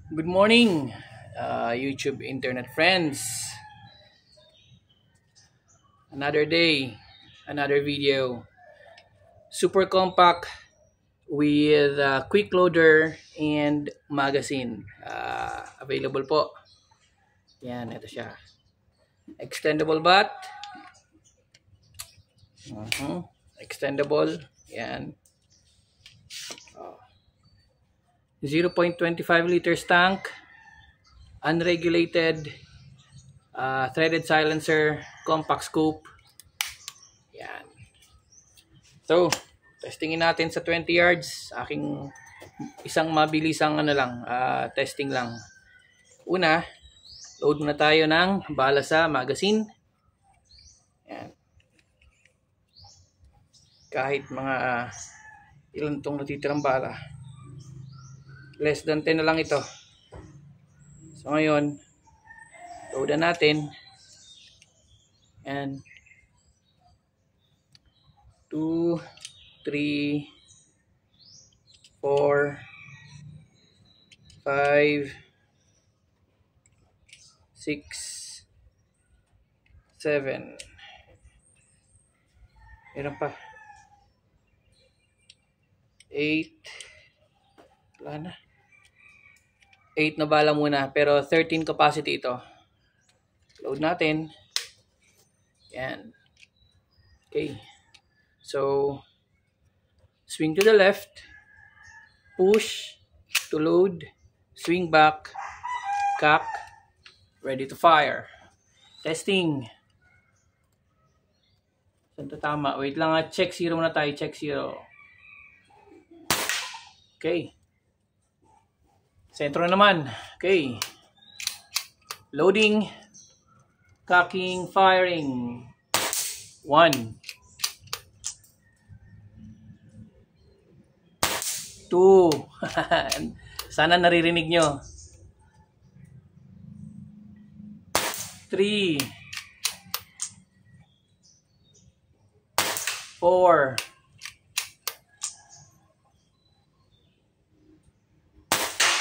Good morning, YouTube internet friends. Another day, another video. Super compact with quick loader and magazine. Available po. Yan, ito siya. Extendable bat. Extendable. Yan. 0.25 liters tank. Unregulated. Threaded silencer. Compact scoop. Yan. So, testingin natin sa 20 yards. Aking isang mabilisang testing lang. Una, load muna tayo ng bala sa magazine. Yan. Kahit mga ilan tong natitirang bala. Less than 10 na lang ito. So ngayon, loadan natin. And 2, 3, 4, 5, 6, 7. Meron pa. 8. Wala na. 8 na bala muna. Pero 13 capacity ito. Load natin. Yan. Okay. So, swing to the left. Push to load. Swing back. Cock. Ready to fire. Testing. Saan to tama? Wait lang, check zero muna tayo. Check zero. Okay. Sentro naman. Okay. Loading. Cocking. Firing. 1. 2. Sana naririnig nyo. 3. 4.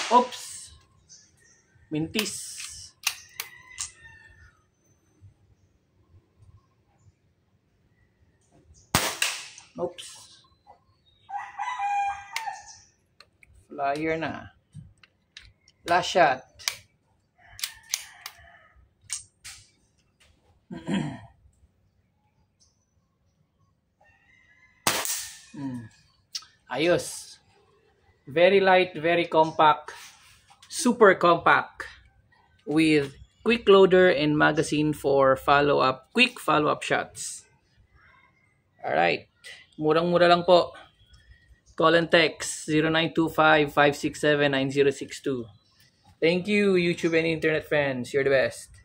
Oops. Mintis. Oops. Flyer na. Last shot. Ayos. Very light, very compact. Super compact. With quick loader and magazine for quick follow-up shots. Alright. Murang-mura lang po. Call and text 0925-567-9062. Thank you, YouTube and internet friends. You're the best.